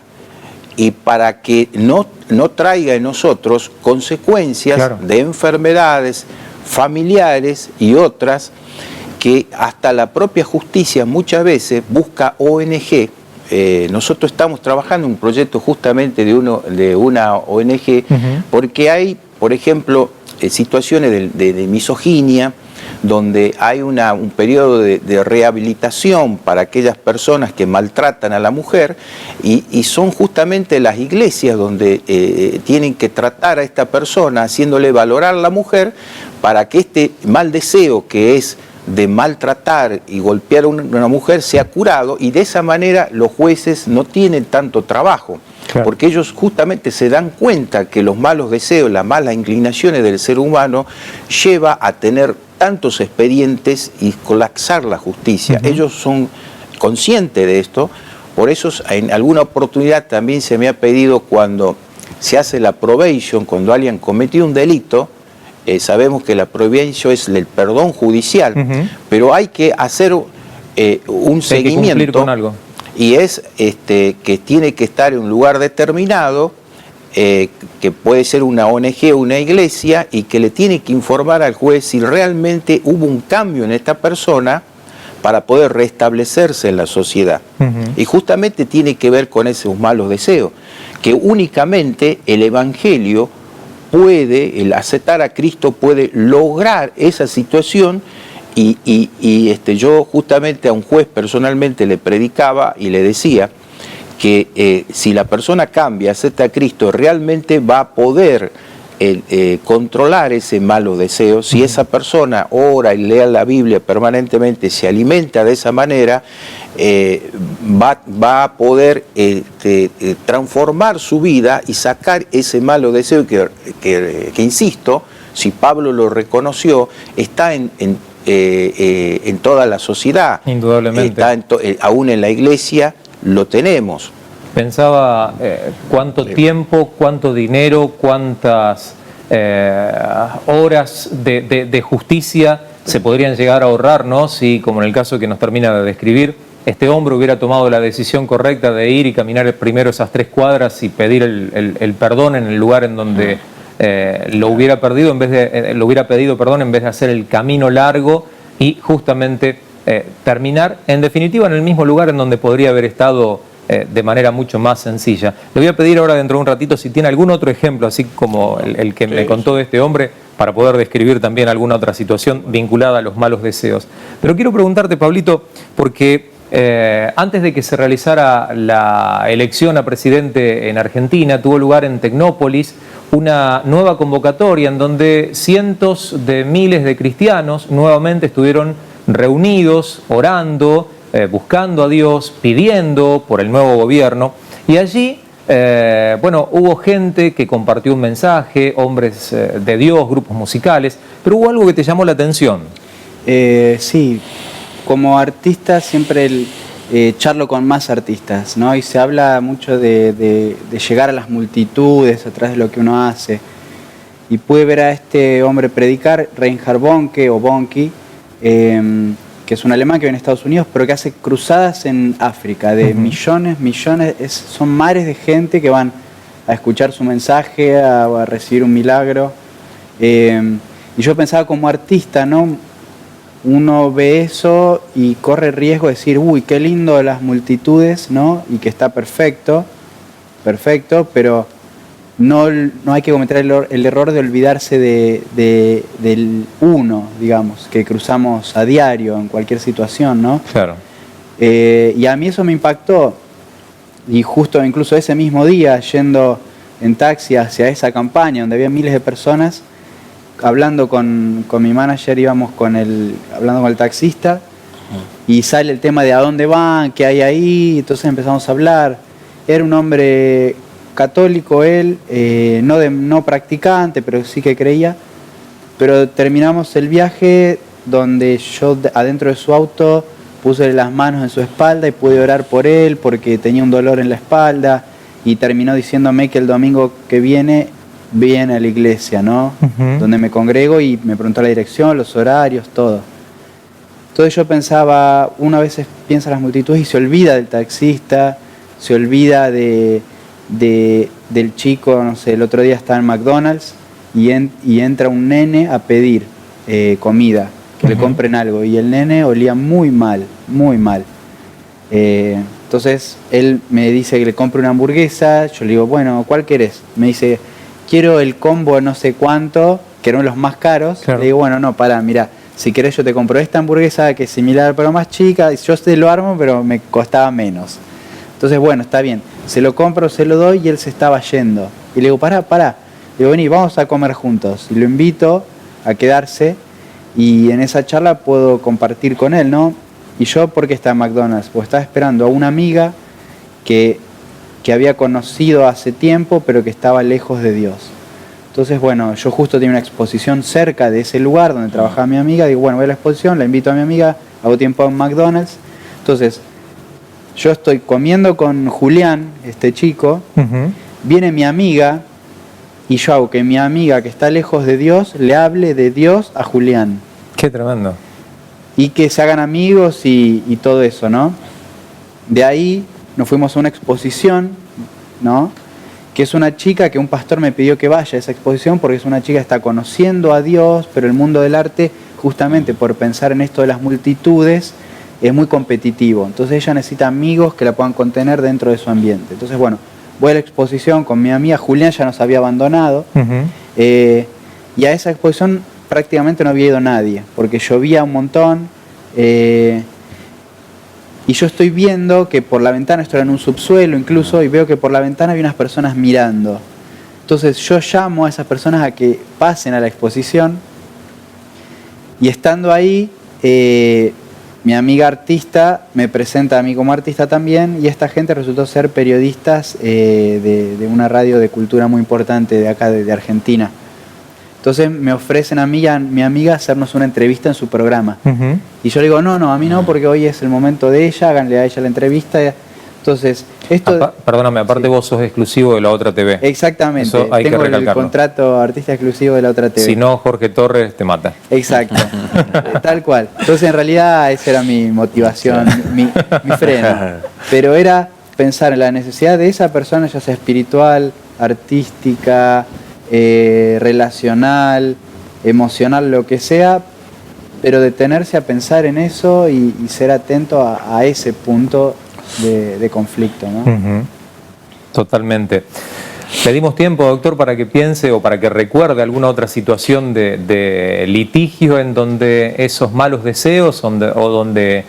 y para que no traiga en nosotros consecuencias, claro, de enfermedades familiares y otras, que hasta la propia justicia muchas veces busca ONG. Nosotros estamos trabajando en un proyecto justamente de una ONG, porque hay, por ejemplo, situaciones de misoginia, donde hay un periodo de rehabilitación para aquellas personas que maltratan a la mujer, y son justamente las iglesias donde tienen que tratar a esta persona haciéndole valorar a la mujer para que este mal deseo que es de maltratar y golpear a una mujer sea curado, y de esa manera los jueces no tienen tanto trabajo. Claro. Porque ellos justamente se dan cuenta que los malos deseos, las malas inclinaciones del ser humano lleva a tener tantos expedientes y colapsar la justicia. Ellos son conscientes de esto, por eso en alguna oportunidad también se me ha pedido, cuando se hace la probation, cuando alguien cometió un delito, sabemos que la probation es el perdón judicial, pero hay que hacer un seguimiento. Hay que cumplir con algo. Y es que tiene que estar en un lugar determinado, que puede ser una ONG o una iglesia, y que le tiene que informar al juez si realmente hubo un cambio en esta persona para poder restablecerse en la sociedad. Y justamente tiene que ver con esos malos deseos, que únicamente el Evangelio puede, el aceptar a Cristo puede lograr esa situación. Yo justamente a un juez personalmente le predicaba y le decía que si la persona cambia, acepta a Cristo, realmente va a poder controlar ese malo deseo. Si esa persona ora y lee la Biblia permanentemente, se alimenta de esa manera, va a poder transformar su vida y sacar ese malo deseo que insisto, si Pablo lo reconoció, está en toda la sociedad. Indudablemente. Aún en la iglesia lo tenemos. Pensaba cuánto tiempo, cuánto dinero, cuántas horas de justicia se podrían llegar a ahorrar, ¿no? Si, como en el caso que nos termina de describir, este hombre hubiera tomado la decisión correcta de ir y caminar primero esas 3 cuadras y pedir el perdón en el lugar en donde lo hubiera pedido, en vez de hacer el camino largo y justamente terminar en definitiva en el mismo lugar en donde podría haber estado de manera mucho más sencilla. Le voy a pedir ahora, dentro de un ratito, si tiene algún otro ejemplo, así como el que me contó de este hombre, para poder describir también alguna otra situación vinculada a los malos deseos. Pero quiero preguntarte, Pablito, porque antes de que se realizara la elección a presidente en Argentina, tuvo lugar en Tecnópolis una nueva convocatoria en donde cientos de miles de cristianos nuevamente estuvieron reunidos, orando, buscando a Dios, pidiendo por el nuevo gobierno. Y allí, hubo gente que compartió un mensaje, hombres de Dios, grupos musicales, pero hubo algo que te llamó la atención. Sí, como artista siempre charlo con más artistas, ¿no? Y se habla mucho de llegar a las multitudes a través de lo que uno hace. Y pude ver a este hombre predicar, Reinhard Bonnke o Bonnke, que es un alemán que vive en Estados Unidos, pero que hace cruzadas en África de millones, son mares de gente que van a escuchar su mensaje, a recibir un milagro. Y yo pensaba, como artista, ¿no? Uno ve eso y corre riesgo de decir, uy, qué lindo las multitudes, ¿no? Y que está perfecto, pero no hay que cometer el error de olvidarse del uno, digamos, que cruzamos a diario en cualquier situación, ¿no? Claro. Y a mí eso me impactó, y justo incluso ese mismo día, yendo en taxi hacia esa campaña donde había miles de personas, hablando con mi manager, íbamos hablando con el taxista, y sale el tema de a dónde van, qué hay ahí, entonces empezamos a hablar. Era un hombre católico él, no practicante, pero sí que creía, pero terminamos el viaje donde yo adentro de su auto puse las manos en su espalda y pude orar por él porque tenía un dolor en la espalda, y terminó diciéndome que el domingo que viene a la iglesia, ¿no? Donde me congrego, y me preguntó la dirección, los horarios, todo. Entonces yo pensaba, uno a veces piensa en las multitudes y se olvida del taxista, se olvida del chico, no sé, el otro día estaba en McDonald's y entra un nene a pedir comida, que le compren algo, y el nene olía muy mal, muy mal. Entonces él me dice que le compre una hamburguesa, yo le digo, bueno, ¿cuál querés? Me dice, quiero el combo no sé cuánto, que eran los más caros. Claro. Le digo, bueno, no, pará, mira, si querés yo te compro esta hamburguesa que es similar pero más chica, y yo te lo armo pero me costaba menos. Entonces, bueno, está bien, se lo compro, se lo doy y él se estaba yendo. Y le digo, pará. Le digo, vení, vamos a comer juntos. Y lo invito a quedarse y en esa charla puedo compartir con él, ¿no? Y yo, ¿por qué estaba en McDonald's? Pues estaba esperando a una amiga que había conocido hace tiempo, pero que estaba lejos de Dios. Entonces, bueno, yo justo tenía una exposición cerca de ese lugar donde trabajaba mi amiga. Digo, bueno, voy a la exposición, la invito a mi amiga, hago tiempo en McDonald's. Entonces, yo estoy comiendo con Julián, este chico, viene mi amiga y yo hago que mi amiga que está lejos de Dios le hable de Dios a Julián. Qué tremendo. Y que se hagan amigos y todo eso, ¿no? De ahí nos fuimos a una exposición, ¿no? Que es una chica que un pastor me pidió que vaya a esa exposición porque es una chica que está conociendo a Dios, pero el mundo del arte, justamente por pensar en esto de las multitudes, es muy competitivo. Entonces ella necesita amigos que la puedan contener dentro de su ambiente. Entonces, bueno, voy a la exposición con mi amiga. Julián ya nos había abandonado. Y a esa exposición prácticamente no había ido nadie, porque llovía un montón. Y yo estoy viendo que por la ventana, esto era en un subsuelo incluso, y veo que por la ventana había unas personas mirando. Entonces yo llamo a esas personas a que pasen a la exposición, y estando ahí, mi amiga artista me presenta a mí como artista también, y esta gente resultó ser periodistas de una radio de cultura muy importante de acá, de Argentina. Entonces me ofrecen a mí y a mi amiga hacernos una entrevista en su programa. Y yo le digo, no, a mí no, porque hoy es el momento de ella, háganle a ella la entrevista. Entonces, esto... Perdóname, aparte vos sos exclusivo de La Otra TV. Exactamente, Eso hay tengo que el recalcarlo. contrato artista exclusivo de La Otra TV. Si no, Jorge Torres te mata. Exacto, tal cual. Entonces, en realidad, esa era mi motivación, mi freno. Pero era pensar en la necesidad de esa persona, ya sea espiritual, artística, relacional, emocional, lo que sea, pero detenerse a pensar en eso y ser atento a ese punto de conflicto, ¿no? Totalmente. Le dimos tiempo, doctor, para que piense o para que recuerde alguna otra situación de litigio en donde esos malos deseos o donde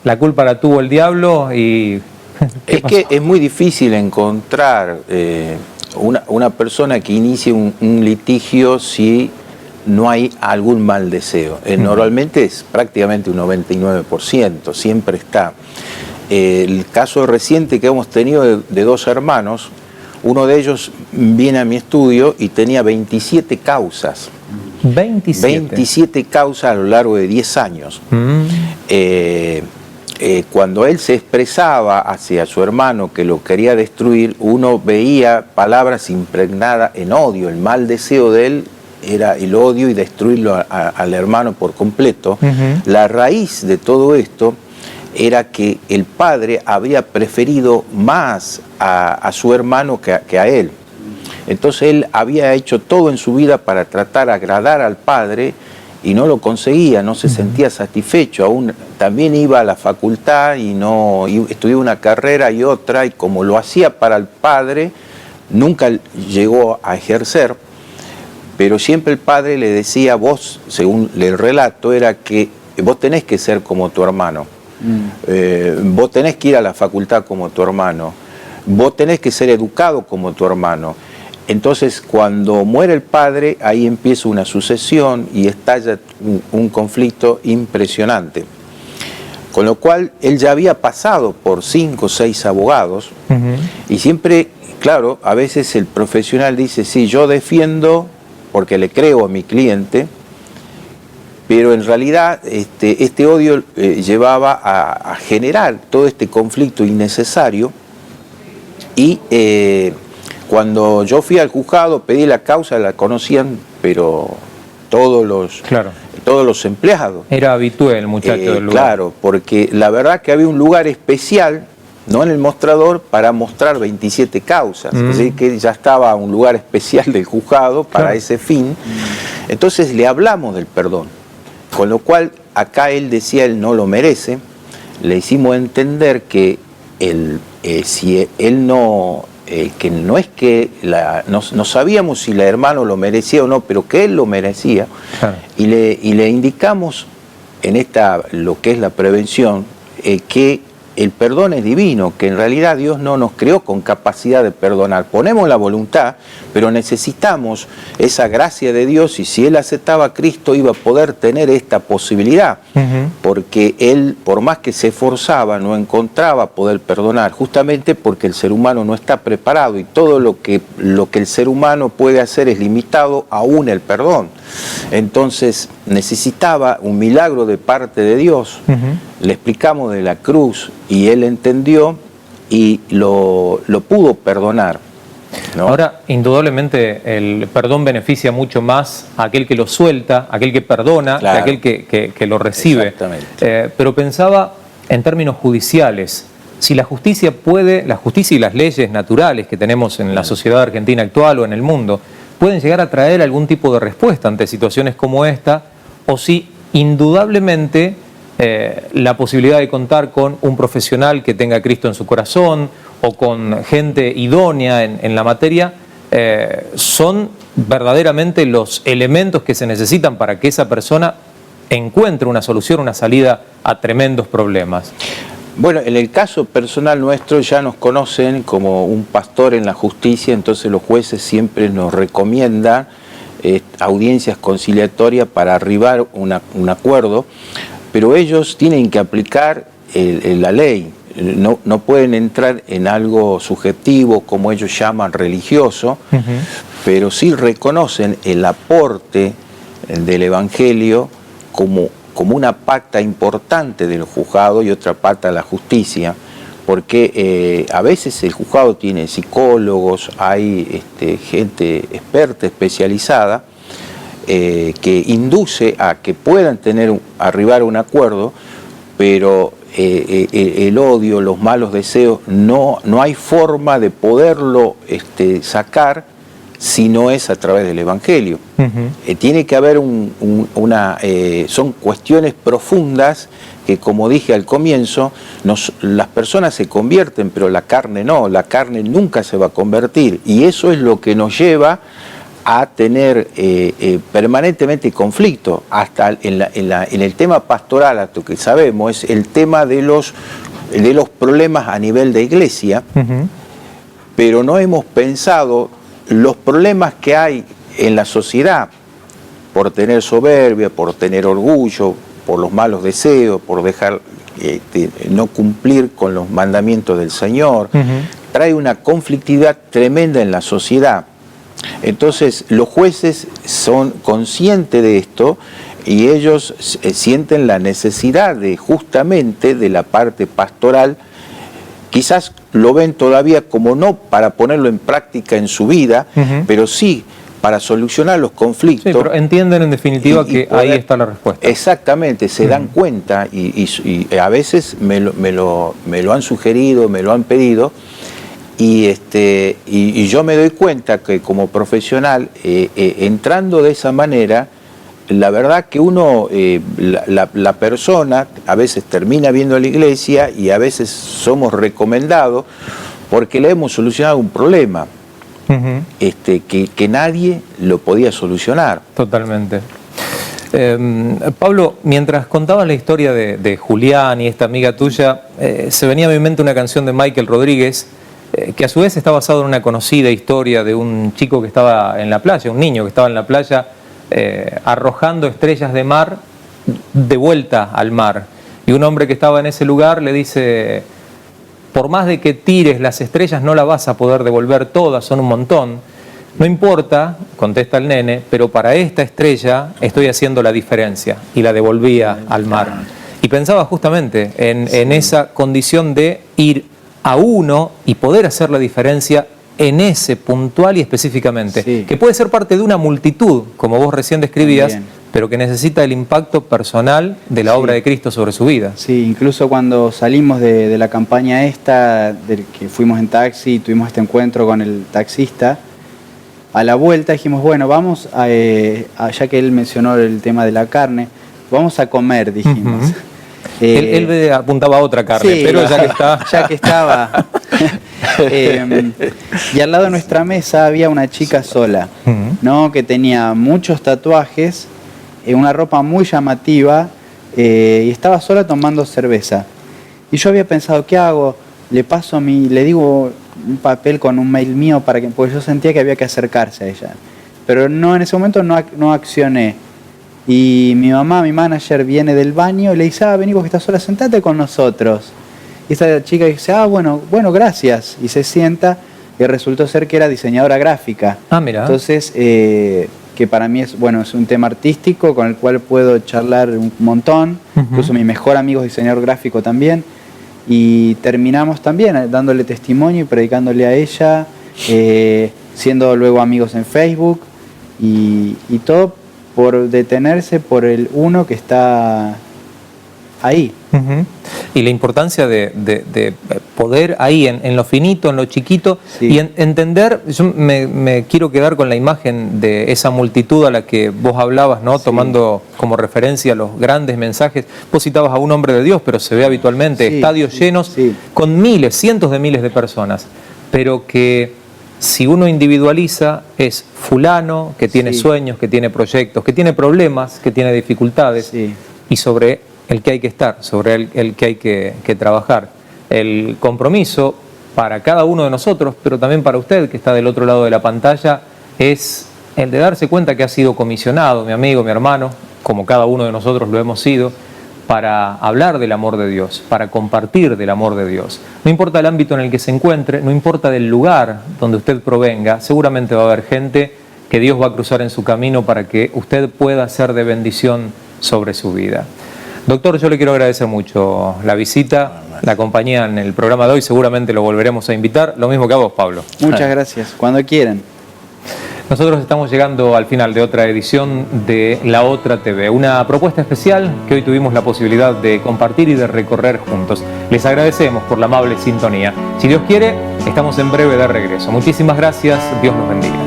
la culpa la tuvo el diablo y... Es que es muy difícil encontrar una persona que inicie un litigio si no hay algún mal deseo. Normalmente es prácticamente un 99%, siempre está. El caso reciente que hemos tenido de dos hermanos, uno de ellos viene a mi estudio y tenía 27 causas. 27 causas a lo largo de 10 años. Cuando él se expresaba hacia su hermano que lo quería destruir, uno veía palabras impregnadas en odio. El mal deseo de él era el odio y destruirlo al hermano por completo. La raíz de todo esto era que el padre había preferido más a su hermano que a él. Entonces él había hecho todo en su vida para tratar de agradar al padre y no lo conseguía, no se sentía satisfecho. Aún también iba a la facultad y estudió una carrera y otra, y como lo hacía para el padre, nunca llegó a ejercer, pero siempre el padre le decía, vos, según el relato, era que vos tenés que ser como tu hermano. Vos tenés que ir a la facultad como tu hermano, vos tenés que ser educado como tu hermano. Entonces, cuando muere el padre, ahí empieza una sucesión y estalla un conflicto impresionante. Con lo cual, él ya había pasado por 5 o 6 abogados y siempre, claro, a veces el profesional dice, sí, yo defiendo porque le creo a mi cliente, pero en realidad este odio llevaba a generar todo este conflicto innecesario y cuando yo fui al juzgado, pedí la causa, la conocían, pero todos los empleados. Era habitué el muchacho del lugar. Claro, porque la verdad que había un lugar especial, no en el mostrador, para mostrar 27 causas. Es decir, que ya estaba un lugar especial del juzgado para ese fin. Entonces le hablamos del perdón. Con lo cual, acá él decía, él no lo merece. Le hicimos entender que si él no que no es que no sabíamos si la hermana lo merecía o no, pero que él lo merecía, Claro. y le indicamos en lo que es la prevención, que el perdón es divino, que en realidad Dios no nos creó con capacidad de perdonar. Ponemos la voluntad, pero necesitamos esa gracia de Dios, y si él aceptaba a Cristo iba a poder tener esta posibilidad, porque él, por más que se esforzaba, no encontraba poder perdonar, justamente porque el ser humano no está preparado, y todo lo que el ser humano puede hacer es limitado aún el perdón. Entonces necesitaba un milagro de parte de Dios. Le explicamos de la cruz y él entendió y lo pudo perdonar, ¿no? Ahora, indudablemente, el perdón beneficia mucho más a aquel que lo suelta, a aquel que perdona, Claro. que aquel que lo recibe. Exactamente. Pero pensaba en términos judiciales. Si la justicia y las leyes naturales que tenemos en la sociedad argentina actual o en el mundo, pueden llegar a traer algún tipo de respuesta ante situaciones como esta, o si indudablemente la posibilidad de contar con un profesional que tenga a Cristo en su corazón o con gente idónea en la materia, son verdaderamente los elementos que se necesitan para que esa persona encuentre una solución, una salida a tremendos problemas. Bueno, en el caso personal nuestro ya nos conocen como un pastor en la justicia, entonces los jueces siempre nos recomiendan audiencias conciliatorias para arribar un acuerdo, pero ellos tienen que aplicar la ley, no pueden entrar en algo subjetivo, como ellos llaman religioso, pero sí reconocen el aporte del Evangelio como una pata importante del juzgado y otra pata de la justicia, porque a veces el juzgado tiene psicólogos, hay gente experta, especializada, que induce a que puedan arribar a un acuerdo, pero el odio, los malos deseos, no hay forma de poderlo sacar si no es a través del Evangelio. Tiene que haber son cuestiones profundas que, como dije al comienzo, las personas se convierten, pero la carne no, la carne nunca se va a convertir, y eso es lo que nos lleva a tener permanentemente conflicto, hasta en el tema pastoral, hasta que sabemos, es el tema de los problemas a nivel de iglesia, pero no hemos pensado los problemas que hay en la sociedad por tener soberbia, por tener orgullo, por los malos deseos, por dejar no cumplir con los mandamientos del Señor. Trae una conflictividad tremenda en la sociedad. Entonces los jueces son conscientes de esto y ellos sienten la necesidad justamente de la parte pastoral. Quizás lo ven todavía como no para ponerlo en práctica en su vida, pero sí para solucionar los conflictos. Sí, pero entienden en definitiva que ahí está la respuesta. Exactamente, se dan cuenta y a veces me lo han sugerido, me lo han pedido, y yo me doy cuenta que como profesional, entrando de esa manera, la verdad que uno, la persona a veces termina viendo la iglesia y a veces somos recomendados porque le hemos solucionado un problema que nadie lo podía solucionar. Totalmente. Pablo, mientras contabas la historia de Julián y esta amiga tuya, se venía a mi mente una canción de Michael Rodríguez, que a su vez está basada en una conocida historia de un chico que estaba en la playa, un niño que estaba en la playa, arrojando estrellas de mar de vuelta al mar, y un hombre que estaba en ese lugar le dice: por más de que tires las estrellas no las vas a poder devolver todas, son un montón. No importa, contesta el nene, pero para esta estrella estoy haciendo la diferencia, y la devolvía al mar. Y pensaba justamente en esa condición de ir a uno y poder hacer la diferencia en ese puntual y específicamente, que puede ser parte de una multitud, como vos recién describías, pero que necesita el impacto personal de la obra de Cristo sobre su vida. Sí, incluso cuando salimos de la campaña del que fuimos en taxi y tuvimos este encuentro con el taxista, a la vuelta dijimos, bueno, vamos ya que él mencionó el tema de la carne, vamos a comer, dijimos. Él apuntaba a otra carne, sí, pero ya que está... Ya que estaba... Y al lado de nuestra mesa había una chica sola, ¿no? Que tenía muchos tatuajes, una ropa muy llamativa, y estaba sola tomando cerveza. Y yo había pensado, ¿qué hago? Le digo un papel con un mail mío porque yo sentía que había que acercarse a ella. Pero no, en ese momento no accioné. Y mi mamá, mi manager, viene del baño y le dice, vení vos que estás sola, sentate con nosotros. Y esta chica dice, bueno, gracias. Y se sienta, y resultó ser que era diseñadora gráfica. Mira. Entonces, que para mí es un tema artístico con el cual puedo charlar un montón. Incluso mi mejor amigo es diseñador gráfico también. Y terminamos también dándole testimonio y predicándole a ella, siendo luego amigos en Facebook, y todo por detenerse por el uno que está ahí. Y la importancia de poder ahí, en lo finito, en lo chiquito, sí. Y entender, yo me quiero quedar con la imagen de esa multitud a la que vos hablabas, ¿no? Sí. Tomando como referencia los grandes mensajes. Vos citabas a un hombre de Dios, pero se ve habitualmente sí, estadios llenos con miles, cientos de miles de personas, pero que si uno individualiza es fulano que tiene sueños, que tiene proyectos, que tiene problemas, que tiene dificultades, y sobre el que hay que estar, sobre el que hay que trabajar. El compromiso para cada uno de nosotros, pero también para usted que está del otro lado de la pantalla, es el de darse cuenta que ha sido comisionado, mi amigo, mi hermano, como cada uno de nosotros lo hemos sido, para hablar del amor de Dios, para compartir del amor de Dios. No importa el ámbito en el que se encuentre, no importa del lugar donde usted provenga, seguramente va a haber gente que Dios va a cruzar en su camino para que usted pueda ser de bendición sobre su vida. Doctor, yo le quiero agradecer mucho la visita, la compañía en el programa de hoy, seguramente lo volveremos a invitar, lo mismo que a vos, Pablo. Muchas gracias, cuando quieran. Nosotros estamos llegando al final de otra edición de La Otra TV, una propuesta especial que hoy tuvimos la posibilidad de compartir y de recorrer juntos. Les agradecemos por la amable sintonía. Si Dios quiere, estamos en breve de regreso. Muchísimas gracias, Dios nos bendiga.